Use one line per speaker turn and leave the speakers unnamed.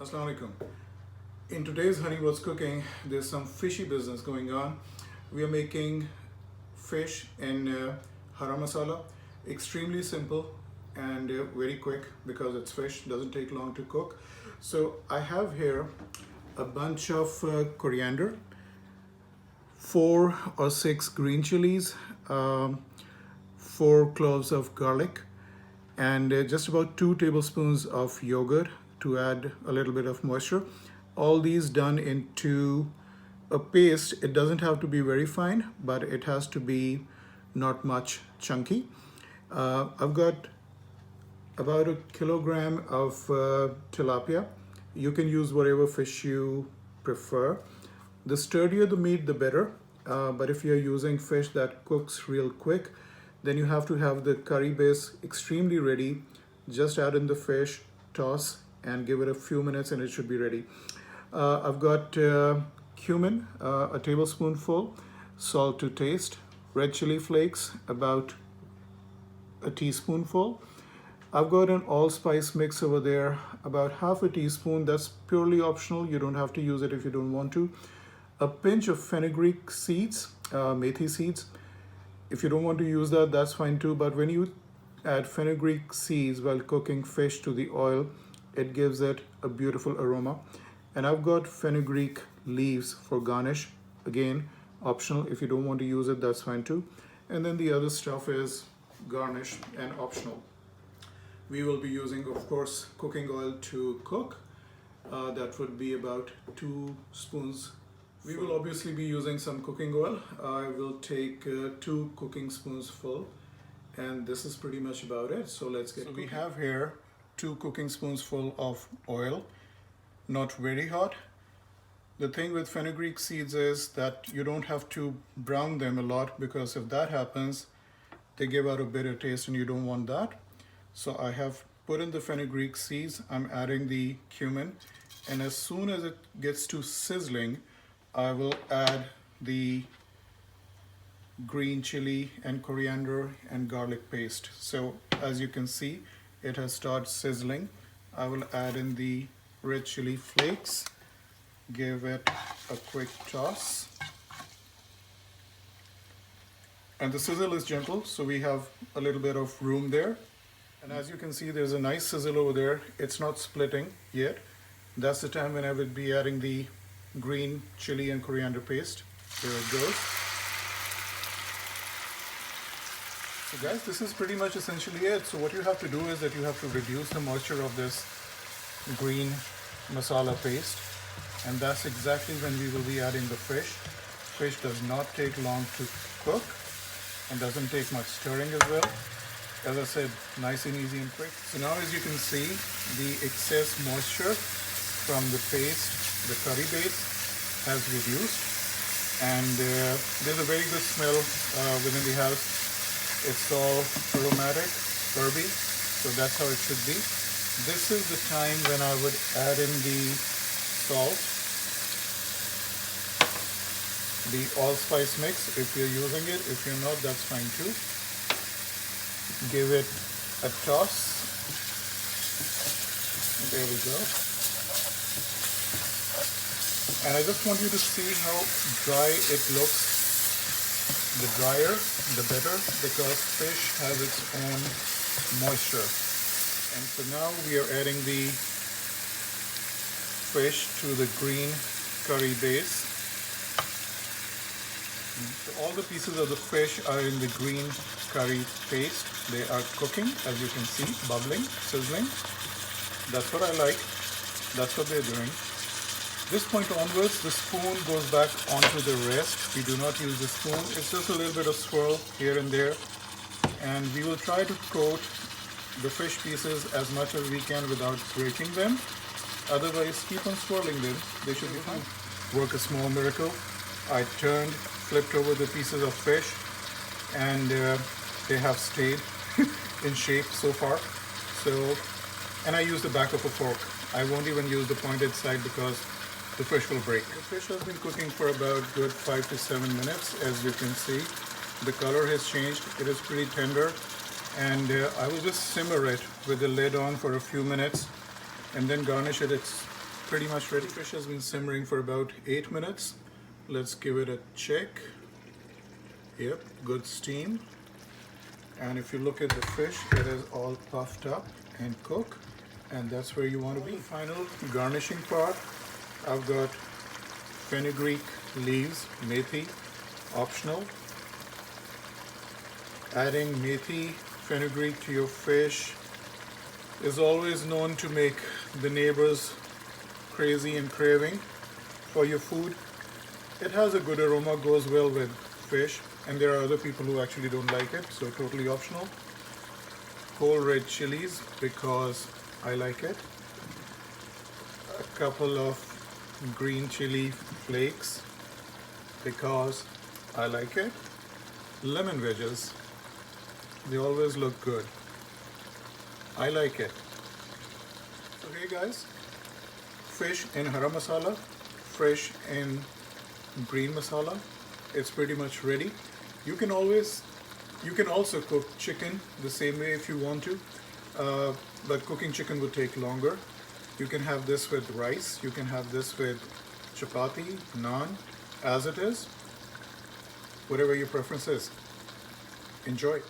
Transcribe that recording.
Assalamu alaikum. In today's Honey What's Cooking, there's some fishy business going on. We are making fish in Hara Masala. Extremely simple and very quick because it's fish, doesn't take long to cook. So I have here a bunch of coriander, 4 or 6 green chilies, 4 cloves of garlic, and just about 2 tablespoons of yogurt to add a little bit of moisture. All these done into a paste. It doesn't have to be very fine, but it has to be not much chunky. I've got about a kilogram of tilapia. You can use whatever fish you prefer. The sturdier the meat, the better. But if you're using fish that cooks real quick, then you have to have the curry base extremely ready. Just add in the fish, toss, and give it a few minutes and it should be ready. I've got cumin, a tablespoonful, salt to taste, red chili flakes, about a teaspoonful. I've got an allspice mix over there, about half a teaspoon. That's purely optional. You don't have to use it if you don't want to. A pinch of fenugreek seeds, methi seeds. If you don't want to use that, that's fine too. But when you add fenugreek seeds while cooking fish to the oil, it gives it a beautiful aroma. And I've got fenugreek leaves for garnish. Again, optional. If you don't want to use it, that's fine too. And then the other stuff is garnish and optional. We will be using, of course, cooking oil to cook. That would be about 2 spoons. We will obviously be using some cooking oil. I will take 2 cooking spoons full, and this is pretty much about it. So let's get cooking. We have here 2 cooking spoons full of oil, not very hot. The thing with fenugreek seeds is that you don't have to brown them a lot, because if that happens, they give out a bitter taste and you don't want that. So I have put in the fenugreek seeds, I'm adding the cumin, and as soon as it gets to sizzling, I will add the green chili and coriander and garlic paste. So as you can see, it has started sizzling. I will add in the red chili flakes, give it a quick toss. And the sizzle is gentle, so we have a little bit of room there. And as you can see, there's a nice sizzle over there. It's not splitting yet. That's the time when I would be adding the green chili and coriander paste. There it goes. So guys, this is pretty much essentially it. So what you have to do is that you have to reduce the moisture of this green masala paste. And that's exactly when we will be adding the fish. Fish does not take long to cook and doesn't take much stirring as well. As I said, nice and easy and quick. So now as you can see, the excess moisture from the paste, the curry base, has reduced. And there's a very good smell within the house. It's all aromatic, herby, so that's how it should be. This is the time when I would add in the salt, the allspice mix if you're using it. If you're not, that's fine too. Give it a toss. There we go. And I just want you to see how dry it looks. The drier, the better, because fish has its own moisture. And so now we are adding the fish to the green curry base. So all the pieces of the fish are in the green curry paste. They are cooking, as you can see, bubbling, sizzling. That's what I like. That's what they're doing. This point onwards, the spoon goes back onto the rest. We do not use the spoon. It's just a little bit of swirl here and there. And we will try to coat the fish pieces as much as we can without breaking them. Otherwise, keep on swirling them. They should be fine. Work a small miracle. I flipped over the pieces of fish, and they have stayed in shape so far. And I use the back of a fork. I won't even use the pointed side because the fish will break. The fish has been cooking for about good 5 to 7 minutes. As you can see, the color has changed. It is pretty tender, and I will just simmer it with the lid on for a few minutes and then garnish it pretty much ready. Fish has been simmering for about 8 minutes. Let's give it a check. Yep, good steam. And if you look at the fish, it is all puffed up and cooked, and that's where you want to be. Final garnishing part, I've got fenugreek leaves, methi, optional. Adding methi, fenugreek to your fish is always known to make the neighbors crazy and craving for your food. It has a good aroma, goes well with fish, and there are other people who actually don't like it, so totally optional. Whole red chilies because I like it. A couple of green chili flakes because I like it. Lemon wedges, they always look good. I like it. Okay guys, fish in Hara Masala, fish in green masala. It's pretty much ready. You can also cook chicken the same way if you want to, but cooking chicken would take longer. You can have this with rice, you can have this with chapati, naan, as it is, whatever your preference is. Enjoy.